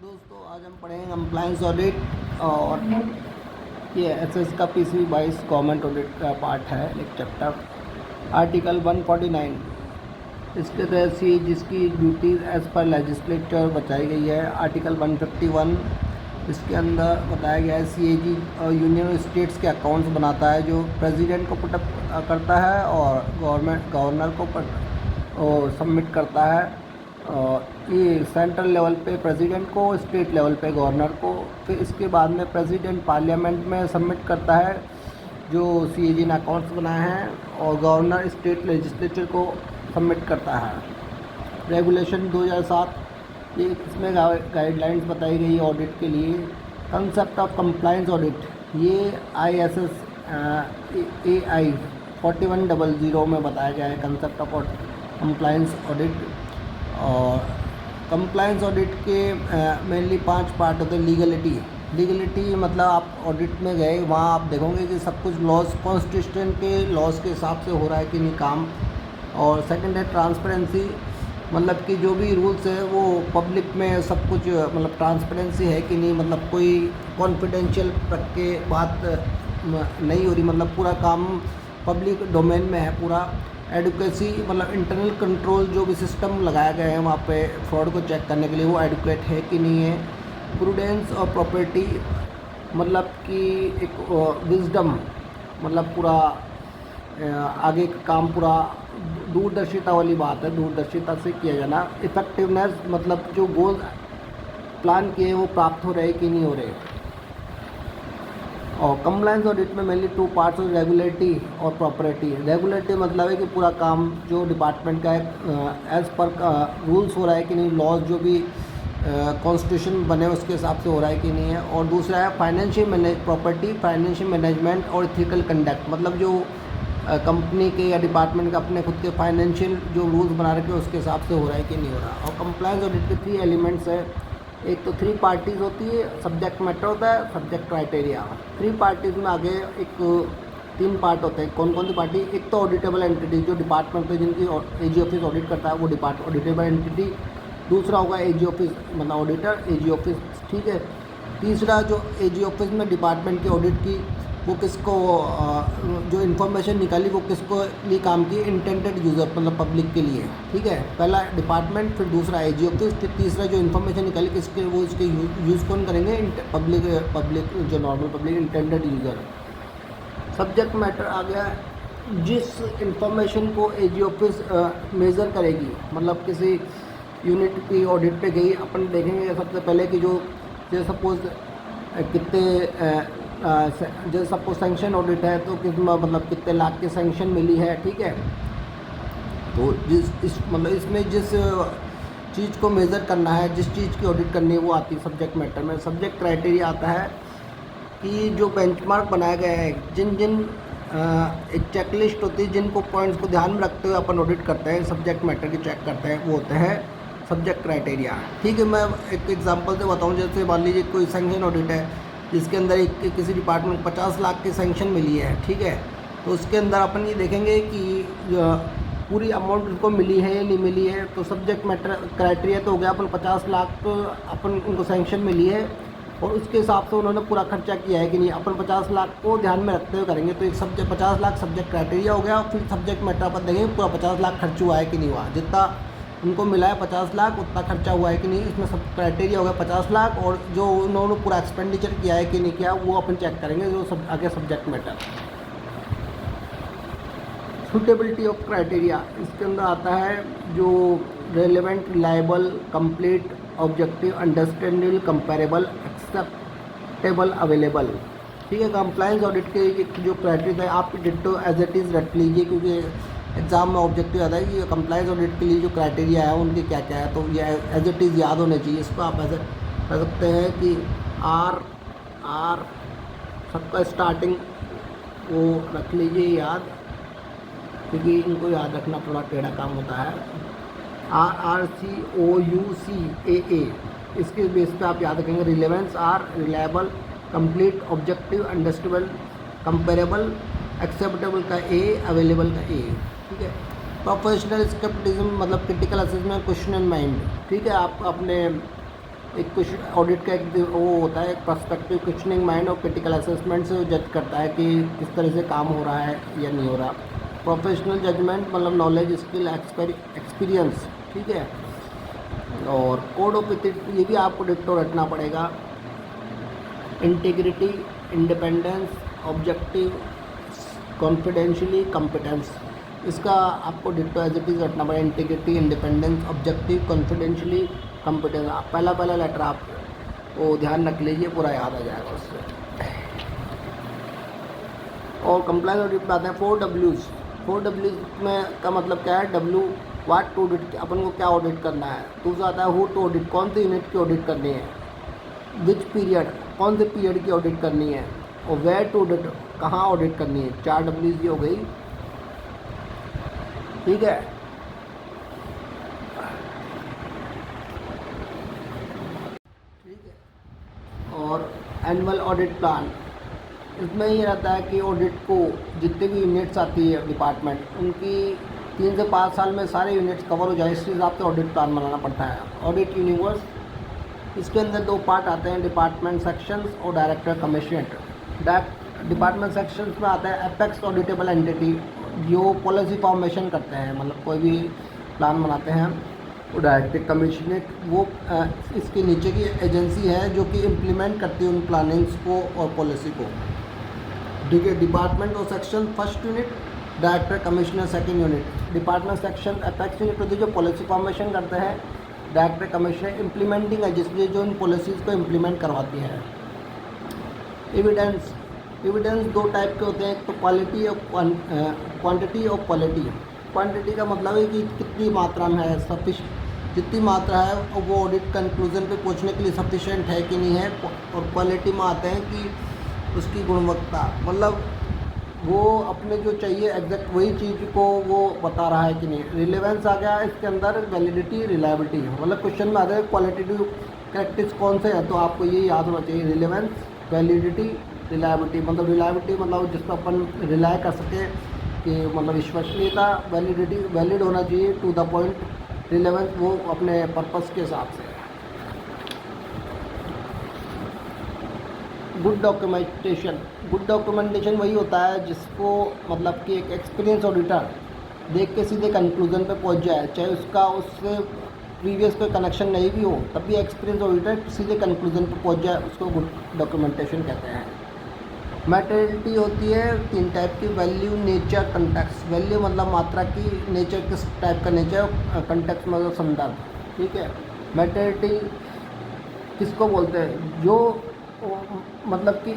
दोस्तों आज हम पढ़ेंगे कंप्लायंस ऑडिट और ये एसएस का पीसीबी 22 गवर्नमेंट ऑडिट का पार्ट है एक चैप्टर। आर्टिकल 149 इसके तहत सी जिसकी ड्यूटीज एज पर लेजिस्लेचर बताई गई है। आर्टिकल 151 इसके अंदर बताया गया है सीएजी यूनियन स्टेट्स के अकाउंट्स बनाता है जो प्रेसिडेंट को पुटअप करता है और गवर्नर को सबमिट करता है। ये सेंट्रल लेवल पे प्रेसिडेंट को, स्टेट लेवल पे गवर्नर को, फिर इसके बाद में प्रेसिडेंट पार्लियामेंट में सबमिट करता है जो सीएजी ने अकाउंट्स बनाए हैं और गवर्नर स्टेट लेजिस्लेचर को सबमिट करता है। रेगुलेशन 2007 ये इसमें गाइडलाइंस बताई गई ऑडिट के लिए। कंसेप्ट ऑफ कंप्लायंस ऑडिट ये ISS AI 4100 में बताया गया है कंसेप्ट ऑफ कंप्लायंस ऑडिट। और कंप्लायंस ऑडिट के मेनली 5 पार्ट होते हैं। लीगलिटी मतलब आप ऑडिट में गए, वहाँ आप देखोगे कि सब कुछ लॉज कॉन्स्टिट्यूशन के लॉज के हिसाब से हो रहा है कि नहीं काम। और सेकंड है ट्रांसपेरेंसी, मतलब कि जो भी रूल्स है वो पब्लिक में सब कुछ मतलब ट्रांसपेरेंसी है कि नहीं, मतलब कोई कॉन्फिडेंशियल रख के बात नहीं हो रही, मतलब पूरा काम पब्लिक डोमेन में है पूरा। एडुकेसी मतलब इंटरनल कंट्रोल जो भी सिस्टम लगाया गया है वहाँ पे फ्रॉड को चेक करने के लिए वो एडुकेट है कि नहीं है। प्रूडेंस और प्रॉपर्टी मतलब कि एक विजडम, मतलब पूरा आगे का काम पूरा दूरदर्शिता वाली बात है, दूरदर्शिता से किया जाना। इफेक्टिवनेस मतलब जो गोल प्लान किए वो प्राप्त हो रहे कि नहीं हो रहे। और कंप्लायंस ऑडिट में मेनली 2 पार्ट्स और रेगुलेटरी और प्रॉपर्टी। रेगुलेटरी मतलब है कि पूरा काम जो डिपार्टमेंट का है एज़ पर रूल्स हो रहा है कि नहीं, लॉज जो भी कॉन्स्टिट्यूशन बने उसके हिसाब से हो रहा है कि नहीं है। और दूसरा है फाइनेंशियल प्रॉपर्टी, फाइनेंशियल मैनेजमेंट और इथिकल कंडक्ट, मतलब जो कंपनी के या डिपार्टमेंट का अपने खुद के फाइनेंशियल जो रूल्स बना रखे हैं उसके हिसाब से हो रहा है कि नहीं हो रहा। और कंप्लायंस ऑडिट के 3 एलिमेंट्स है। एक तो 3 पार्टीज़ होती है, सब्जेक्ट मैटर होता है, सब्जेक्ट क्राइटेरिया। 3 पार्टीज़ में आगे एक 3 पार्ट होते हैं। कौन कौन सी पार्टी? एक तो ऑडिटेबल एंटिटी जो डिपार्टमेंट पे जिनकी एजी ऑफिस ऑडिट करता है वो ऑडिटेबल एंटिटी। दूसरा होगा एजी ऑफिस मतलब ऑडिटर, एजी ऑफिस, ठीक है। तीसरा जो एजी ऑफिस में डिपार्टमेंट की ऑडिट की वो किसको जो इन्फॉर्मेशन निकाली वो किसको लिए काम की, इंटेंडेड यूज़र मतलब पब्लिक के लिए, ठीक है। पहला डिपार्टमेंट, फिर दूसरा एजी ऑफिस, फिर तीसरा जो इन्फॉर्मेशन निकाली किसके, वो इसके यूज़ कौन करेंगे, पब्लिक जो normal public, intended user. Subject matter आ गया जिस इन्फॉर्मेशन को एजी ऑफिस मेज़र करेगी, मतलब किसी यूनिट की ऑडिट पे गई, अपन देखेंगे सबसे पहले कि जो सपोज कितने जैसे सपोज सेंक्शन ऑडिट है तो किस मतलब कितने लाख की सेंक्शन मिली है, ठीक है। तो मतलब इसमें जिस चीज़ को मेज़र करना है, जिस चीज़ की ऑडिट करनी है वो आती है सब्जेक्ट मैटर में। सब्जेक्ट क्राइटेरिया आता है कि जो बेंचमार्क बनाया गया है, जिन एक चेकलिस्ट होती है जिनको पॉइंट्स को ध्यान में रखते हुए अपन ऑडिट करते हैं, सब्जेक्ट मैटर की चेक करते हैं, वो होते हैं सब्जेक्ट क्राइटेरिया, ठीक है। मैं एक एग्जांपल से बताऊं, जैसे मान लीजिए कोई सेंक्शन ऑडिट है जिसके अंदर किसी डिपार्टमेंट को 50 लाख की सेंक्शन मिली है, ठीक है। तो उसके अंदर अपन ये देखेंगे कि पूरी अमाउंट उनको मिली है या नहीं मिली है। तो सब्जेक्ट मैटर क्राइटेरिया तो हो गया, अपन 50 लाख तो अपन उनको सेंक्शन मिली है और उसके हिसाब से उन्होंने पूरा खर्चा किया है कि नहीं, अपन 50 लाख को ध्यान में रखते हुए करेंगे। तो एक सब्जेक्ट 50 लाख सब्जेक्ट क्राइटेरिया हो गया। और फिर सब्जेक्ट मैटर अपन देखेंगे पूरा 50 लाख खर्च हुआ है कि नहीं हुआ, जितना उनको मिला है 50 लाख उतना खर्चा हुआ है कि नहीं, इसमें सब क्राइटेरिया हो गया 50 लाख। और जो उन्होंने पूरा एक्सपेंडिचर किया है कि नहीं किया वो अपन चेक करेंगे, जो सब आगे subject matter. Suitability of criteria इसके अंदर आता है जो relevant, reliable, complete, objective, understandable, comparable, acceptable, available, ठीक है। कंप्लायंस ऑडिट के जो क्राइटेरिया है आप डिट्टो एज इट इज़ रट लीजिए, क्योंकि एग्जाम में ऑब्जेक्टिव आता है कि कंप्लायंस ऑडिट के लिए जो क्राइटेरिया है उनके क्या क्या है, तो ये एज इट इज़ याद होने चाहिए। इसको आप ऐसे कर सकते हैं कि आर सबका स्टार्टिंग वो रख लीजिए याद, क्योंकि इनको याद रखना थोड़ा टेढ़ा काम होता है। RRCOUCAA इसके बेस पे आप याद रखेंगे। Relevance R, reliable, complete, objective, understandable, comparable, acceptable का ए, अवेलेबल का ए, ठीक है। प्रोफेशनल स्केप्टिज्म मतलब critical assessment, question and mind, ठीक है। आप अपने एक कुछ ऑडिट का एक वो होता है, एक पर्सपेक्टिव क्वेश्चनिंग माइंड और क्रिटिकल असेसमेंट से जज करता है कि किस तरह से काम हो रहा है या नहीं हो रहा। प्रोफेशनल जजमेंट मतलब नॉलेज, स्किल, एक्सपीरियंस, ठीक है। और कोड ऑफ एथिक्स, ये भी आपको डिट्टो रखना पड़ेगा। Integrity, independence, objective, confidentiality, competence, इसका आपको डिट्टो एज इट इज़ रखना पड़ेगा। Integrity, independence, objective, confidentiality, competence. पहला लेटर आप वो ध्यान रख लीजिए, पूरा याद आ जाएगा उससे। और कंप्लायंस ऑडिट में आते हैं 4 Ws। 4 Ws में का मतलब क्या है? W व्हाट टू ऑडिट, अपन को क्या ऑडिट करना है। दूसरा आता है हु टू ऑडिट, कौन सी यूनिट की ऑडिट करनी है। विच पीरियड, कौन से पीरियड की ऑडिट करनी है। और वेयर टू ऑडिट, कहाँ ऑडिट करनी है। 4 Ws की हो गई, ठीक है। ठीक है। और एनुअल ऑडिट प्लान, इसमें ये रहता है कि ऑडिट को जितने भी यूनिट्स आती है डिपार्टमेंट, उनकी 3 से 5 साल में सारे यूनिट्स कवर हो जाए, इस हिसाब से ऑडिट प्लान बनाना पड़ता है। ऑडिट यूनिवर्स, इसके अंदर 2 पार्ट आते हैं, डिपार्टमेंट सेक्शंस और डायरेक्टर कमिश्नर। डिपार्टमेंट सेक्शंस में आता है एपेक्स ऑडिटेबल एंटिटी, जो पॉलिसी फॉर्मेशन करते हैं, मतलब कोई भी प्लान बनाते हैं। और डायरेक्टर कमिश्नर वो इसके नीचे की एजेंसी है जो कि इम्प्लीमेंट करती है उन प्लानिंग्स को और पॉलिसी को, ठीक है। डिपार्टमेंट और section first unit, director commissioner second unit. Department section apex unit होती है जो पॉलिसी फॉर्मेशन करते हैं। डायरेक्टर कमिश्नर इम्प्लीमेंटिंग एजेंसी जो इन पॉलिसीज़ को इम्प्लीमेंट करवाती है। एविडेंस, एविडेंस 2 टाइप के होते हैं, एक तो क्वालिटी और क्वांटिटी और क्वालिटी। क्वांटिटी का मतलब है कि कितनी मात्रा में है, जितनी मात्रा है वो ऑडिट कंक्लूजन पे पहुंचने के लिए सफिशिएंट है कि नहीं है। और क्वालिटी में आते हैं कि उसकी गुणवत्ता, मतलब वो अपने जो चाहिए एग्जैक्ट वही चीज़ को वो बता रहा है कि नहीं। रिलेवेंस आ गया इसके अंदर, वैलिडिटी, रिलायबिलिटी, मतलब क्वेश्चन में आता है क्वालिटेटिव कैरेक्टरिस्टिक्स कौन से हैं, तो आपको ये याद होना चाहिए। रिलेवेंस, वैलिडिटी, रिलायबिलिटी, मतलब रिलायबिलिटी मतलब जिस पर अपन रिलाय कर सके कि मतलब विश्वसनीयता। वैलिडिटी, वैलिड होना चाहिए, टू द पॉइंट। रिलेवेंस वो अपने पर्पस के हिसाब से। गुड डॉक्यूमेंटेशन, गुड डॉक्यूमेंटेशन वही होता है जिसको मतलब कि एक एक्सपीरियंस ऑडिटर देख के सीधे कंक्लूजन पे पहुंच जाए, चाहे उसका उससे प्रीवियस कोई कनेक्शन नहीं भी हो, तब भी एक्सपीरियंस ऑडिटर सीधे कंक्लूजन पे पहुंच जाए, उसको गुड डॉक्यूमेंटेशन कहते हैं। मैटेरियलिटी होती है 3 टाइप की, वैल्यू, नेचर, कंटेक्स्ट। वैल्यू मतलब मात्रा की, नेचर किस टाइप का नेचर, कंटेक्स्ट मतलब संदर्भ, ठीक है। मैटेरियलिटी किसको बोलते हैं? जो मतलब कि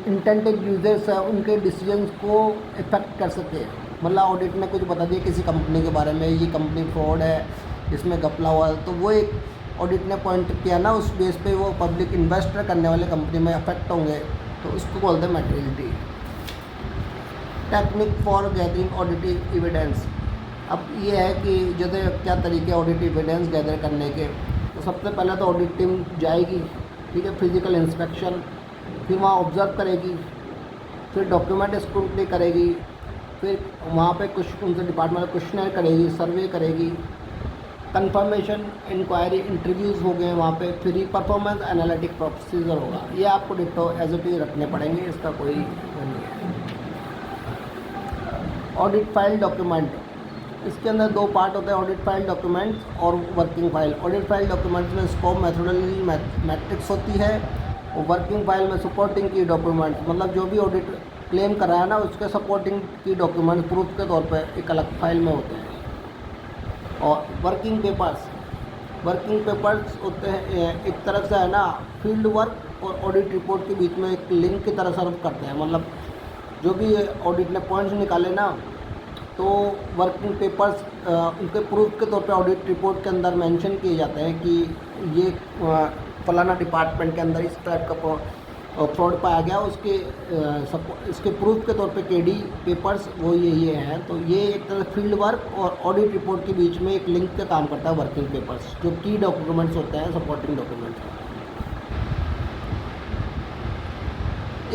इंटेंडेड यूजर्स है उनके डिसीजंस को इफेक्ट कर सके। मतलब ऑडिट ने कुछ बता दिया किसी कंपनी के बारे में, ये कंपनी फ्रॉड है, इसमें घपला हुआ है, तो वो एक ऑडिट ने पॉइंट किया ना, उस बेस पे वो पब्लिक इन्वेस्टर करने वाले कंपनी में अफेक्ट होंगे, तो उसको बोलते हैं मैटेरियलिटी। टेक्निक फॉर गैदरिंग ऑडिटिव एविडेंस, अब ये है कि जैसे क्या तरीके ऑडिट एविडेंस गैदर करने के। तो सबसे पहले तो ऑडिट टीम जाएगी, ठीक है, फिजिकल इंस्पेक्शन, फिर वहाँ ऑब्जर्व करेगी, फिर डॉक्यूमेंट स्क्रूटनी करेगी, फिर वहाँ पे कुछ उनसे डिपार्टमेंट क्वेश्चनर करेगी, सर्वे करेगी, कंफर्मेशन, इंक्वायरी, इंटरव्यूज़ हो गए वहाँ पे, फिर परफॉर्मेंस एनालिटिक प्रोसीजर होगा। ये आपको डिट्टो एज इट इज रखने पड़ेंगे, इसका कोई नहीं है। ऑडिट फाइल डॉक्यूमेंट, इसके अंदर 2 पार्ट होते हैं, ऑडिट फाइल डॉक्यूमेंट्स और working file. Audit file documents में स्कोप, मेथोडोलॉजी, मैट्रिक्स होती है, और वर्किंग फाइल में सपोर्टिंग की डॉक्यूमेंट्स, मतलब जो भी ऑडिट क्लेम कर रहा है ना उसके सपोर्टिंग की डॉक्यूमेंट प्रूफ के तौर पर एक अलग फाइल में होते हैं। और वर्किंग पेपर्स, वर्किंग पेपर्स होते हैं एक तरह से है ना फील्ड वर्क और ऑडिट रिपोर्ट के बीच में एक लिंक की तरह सर्व करते हैं। मतलब जो भी ऑडिट ने पॉइंट्स निकाले ना, तो वर्किंग पेपर्स उनके प्रूफ के तौर पे ऑडिट रिपोर्ट के अंदर मेंशन किए जाते हैं कि ये फलाना डिपार्टमेंट के अंदर इस टाइप का फ्रॉड पाया गया, इसके प्रूफ के तौर पे केडी पेपर्स वो ये हैं। तो ये एक तरह फील्ड वर्क और ऑडिट रिपोर्ट के बीच में एक लिंक का काम करता है वर्किंग पेपर्स, जो की डॉक्यूमेंट्स होते हैं, supporting documents.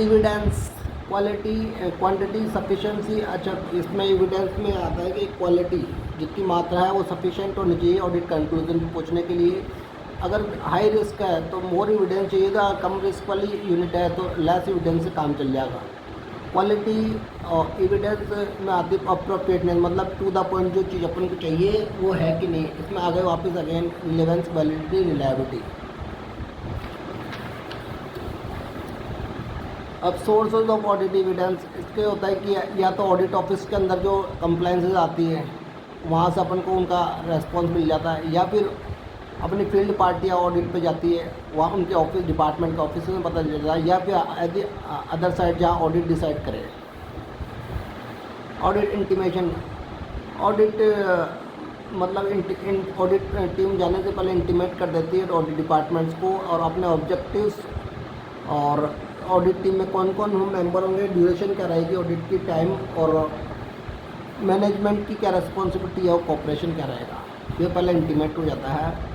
Evidence, quality, quantity, sufficiency. अच्छा, इसमें एविडेंस में आता है कि क्वालिटी जितनी मात्रा है वो सफिशिएंट होनी चाहिए ऑडिट कंक्लूजन पर पहुँचने के लिए। अगर हाई रिस्क है तो मोर एविडेंस चाहिए था, कम रिस्क वाली यूनिट है तो लेस एविडेंस से काम चल जाएगा। क्वालिटी और एविडेंस में आती है अप्रोप्रिएटनेस, मतलब टू द पॉइंट जो चीज़ अपन को चाहिए वो है कि नहीं। इसमें आगे वापस अगेन रिलेवेंस, वैलिडिटी, रिलायबिलिटी। अब सोर्सेज ऑफ ऑडिट एविडेंस, इसके होता है कि या तो ऑडिट ऑफिस के अंदर जो कंप्लाइंसेस आती है वहाँ से अपन को उनका रेस्पॉन्स मिल जाता है, या फिर अपनी फील्ड पार्टियाँ ऑडिट पे जाती है वहाँ उनके ऑफिस, डिपार्टमेंट के ऑफिस में पता चल जाता है, या फिर अदर साइड जहाँ ऑडिट डिसाइड करे। ऑडिट इंटीमेशन, ऑडिट मतलब ऑडिट टीम जाने से पहले इंटीमेट कर देती है ऑडिट डिपार्टमेंट्स को और अपने ऑब्जेक्टिव्स, और ऑडिट टीम में कौन कौन मेंबर होंगे, ड्यूरेशन क्या रहेगी ऑडिट की टाइम, और मैनेजमेंट की क्या रिस्पॉन्सिबिलिटी है और कॉपरेशन क्या रहेगा, ये पहले इंटीमेट हो जाता है।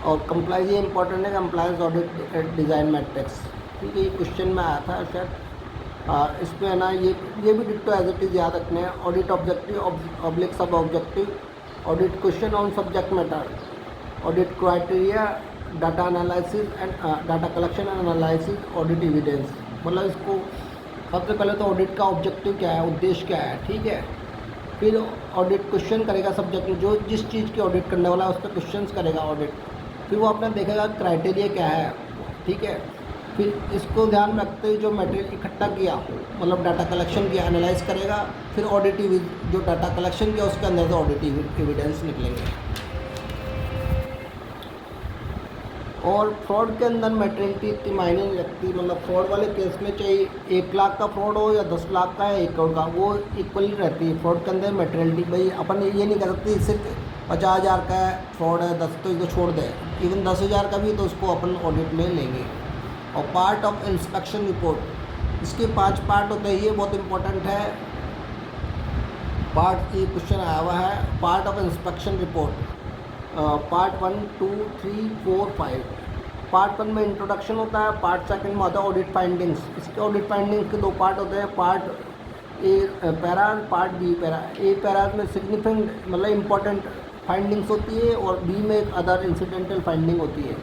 और कंप्लाइंस, ये इंपॉर्टेंट है, कंप्लायंस ऑडिट डिज़ाइन मैट्रिक्स, ठीक है, ये क्वेश्चन में आया था शायद। इसमें है ना ये भी डिट्टो एज इट इज़ याद रखने हैं। ऑडिट ऑब्जेक्टिव ऑब्लिक सब objective, audit question on subject matter, audit criteria, data analysis and data collection and analysis, audit evidence. मतलब इसको सबसे पहले तो ऑडिट का ऑब्जेक्टिव क्या है, उद्देश्य क्या है, ठीक है। फिर ऑडिट क्वेश्चन करेगा सब्जेक्ट में, जो जिस चीज़ की ऑडिट करने वाला है उस पर क्वेश्चन करेगा ऑडिट। फिर वो अपना देखेगा क्राइटेरिया क्या है, ठीक है। फिर इसको ध्यान में रखते हुए जो मटेरियल इकट्ठा किया, मतलब डाटा कलेक्शन किया, एनालाइज करेगा। फिर ऑडिटिव जो डाटा कलेक्शन किया उसके अंदर से ऑडिटिव एविडेंस निकलेंगे। और फ्रॉड के अंदर मैटेरियलिटी इतनी मायने नहीं रखती, मतलब फ्रॉड वाले केस में चाहे 1 लाख का फ्रॉड हो या 10 लाख का या 1 करोड़ का, वो इक्वली रहती है। फ्रॉड के अंदर मैटेरियलिटी, भाई अपन ये नहीं कर सकते सिर्फ 50,000 का फ्रॉड है 10 तो इसको छोड़ दे, इवन 10,000 का भी तो उसको अपन ऑडिट में लेंगे। और पार्ट ऑफ इंस्पेक्शन रिपोर्ट, इसके 5 पार्ट होते हैं, ये बहुत इंपॉर्टेंट है। पार्ट, ये क्वेश्चन आया हुआ है, part of inspection report, part 1, 2, 3, 4, 5। Part 1 में इंट्रोडक्शन होता है, पार्ट 2 में आता है ऑडिट फाइंडिंग्स। इसके ऑडिट फाइंडिंग्स के 2 पार्ट होते हैं, part A paras, part B para. A paras में सिग्निफिकेंट मतलब इंपॉर्टेंट फाइंडिंग्स होती है और बी में एक अदर इंसिडेंटल फाइंडिंग होती है।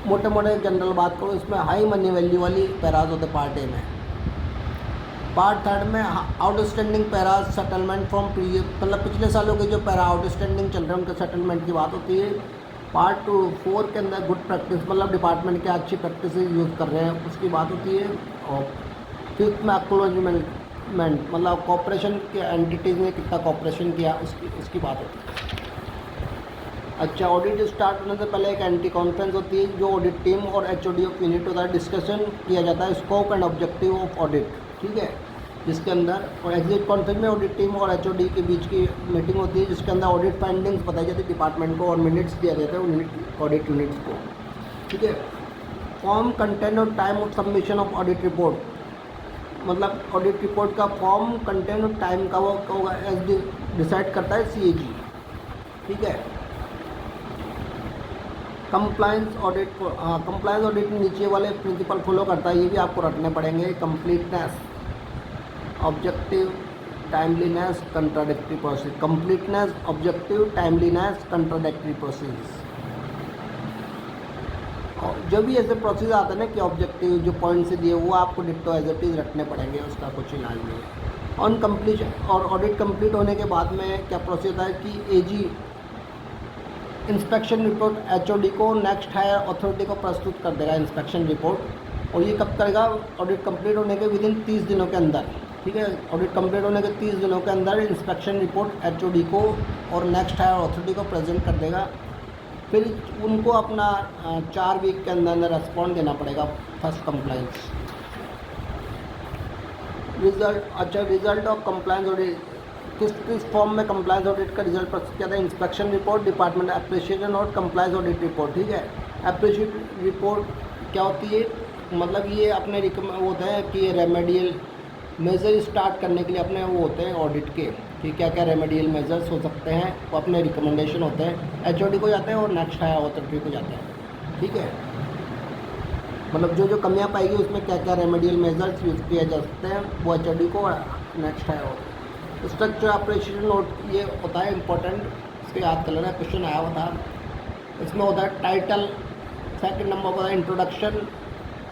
मोटे मोटे जनरल बात करो, इसमें हाई मनी वैल्यू वाली पैराज होते हैं पार्ट ए में। पार्ट 3 में outstanding paras settlement from previous, मतलब पिछले सालों के जो पैरा आउटस्टैंडिंग चल रहे हैं उनके सेटलमेंट की बात होती है। पार्ट 4 के अंदर गुड प्रैक्टिस, मतलब डिपार्टमेंट क्या अच्छी प्रैक्टिस यूज़ कर रहे हैं उसकी बात होती है। और 5th में एक्नॉलेजमेंट, मतलब कॉपरेशन के एंटिटीज़ ने कितना कॉपरेशन किया उसकी बात होती है। अच्छा, ऑडिट स्टार्ट होने से पहले एक एंटी कॉन्फ्रेंस होती है जो ऑडिट टीम और एचओडी ऑफ यूनिट होता है, डिस्कशन किया जाता है scope and objective of audit, ठीक है, जिसके अंदर। और एग्जिट कॉन्फ्रेंस में ऑडिट टीम और एचओडी के बीच की मीटिंग होती है जिसके अंदर ऑडिट फाइंडिंग्स बताई जाती है डिपार्टमेंट को और मिनट्स दिया जाता है उन ऑडिट यूनिट्स को, ठीक है। फॉर्म, कंटेंट और time of submission of audit report, मतलब ऑडिट रिपोर्ट का फॉर्म, कंटेंट और टाइम का वो होगा एस डिसाइड करता है सीएजी, ठीक है। कंप्लायंस ऑडिट, कंप्लायंस ऑडिट नीचे वाले प्रिंसिपल फॉलो करता है, ये भी आपको रखने पड़ेंगे। Completeness, objective, timeliness, contradictory process. Completeness, objective, timeliness, contradictory process. और जो भी ऐसे प्रोसेस आते हैं ना कि ऑब्जेक्टिव जो पॉइंट से दिए वो आपको डिट्टो एज इट इज रखने पड़ेंगे, उसका कुछ इलाज नहीं है। ऑन कंप्लीशन, और ऑडिट कंप्लीट होने के बाद में क्या प्रोसेस होता है कि एजी इंस्पेक्शन रिपोर्ट एचओडी को नेक्स्ट हायर अथॉरिटी को प्रस्तुत कर देगा इंस्पेक्शन रिपोर्ट। और ये कब करेगा? ऑडिट कंप्लीट होने के विदिन 30 दिनों के अंदर, ठीक है। ऑडिट कंप्लीट होने के 30 दिनों के अंदर इंस्पेक्शन रिपोर्ट एचओडी को और नेक्स्ट हायर अथॉरिटी को प्रेजेंट कर देगा। फिर उनको अपना 4 वीक के अंदर रेस्पॉन्ड देना पड़ेगा फर्स्ट कंप्लाइंस। रिजल्ट, अच्छा, रिजल्ट ऑफ कंप्लाइंस ऑडिट, किस फॉर्म में कंप्लाइंस ऑडिट का रिजल्ट प्रस्तुत किया था? इंस्पेक्शन रिपोर्ट, डिपार्टमेंट एप्रिसिएशन और कंप्लाइंस ऑडिट रिपोर्ट, ठीक है। एप्रिसिएट रिपोर्ट क्या होती है? मतलब ये अपने होता है कि रेमेडियल मेजर स्टार्ट करने के लिए अपने वो होते हैं ऑडिट के कि क्या क्या रेमेडियल मेजर्स हो सकते हैं, वो अपने रिकमेंडेशन होते हैं, एचओडी को जाते हैं और नेक्स्ट हायर अथॉरिटी को जाते हैं, ठीक है। मतलब जो जो कमियां पाएगी उसमें क्या क्या रेमेडियल मेजर्स यूज़ किए जा सकते हैं वो एचओडी को next higher. Structure operation note, ये होता है इंपॉर्टेंट, इसको याद कर लेना, क्वेश्चन आया हुआ था। इसमें होता है टाइटल, सेकंड नंबर होता है introduction,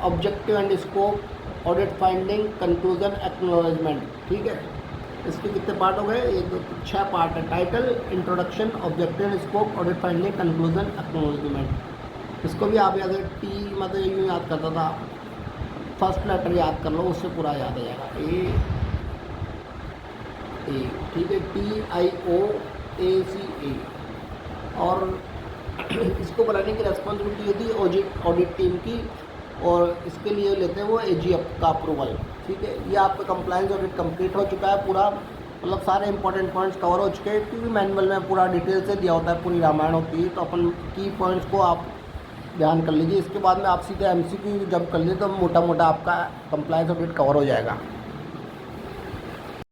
objective and scope, audit finding, conclusion, acknowledgement. ठीक है, इसके कितने पार्ट हो गए? 1 2 6 पार्ट है। Title, introduction, objective and scope, audit finding, conclusion, acknowledgement. इसको भी आप याद टी मतलब यूँ याद करता था, फर्स्ट लेटर याद कर लो, उससे पूरा याद आ जाएगा। ए, ठीक है, TIOACA। और इसको बनाने की रेस्पॉन्सिबिलिटी होती है ऑडिट टीम की, और इसके लिए लेते हैं वो AGF का अप्रूवल। ठीक है, ये आपका कंप्लायंस ऑडिट कंप्लीट हो चुका है पूरा, मतलब सारे इंपॉर्टेंट पॉइंट्स कवर हो चुके हैं, क्योंकि मैनुअल में पूरा डिटेल से दिया होता है, पूरी रामायण होती है, तो अपन की पॉइंट्स को आप ध्यान कर लीजिए। इसके बाद में आप सीधे MCQ जब कर लीजिए तो मोटा मोटा आपका कंप्लायंस ऑडिट कवर हो जाएगा।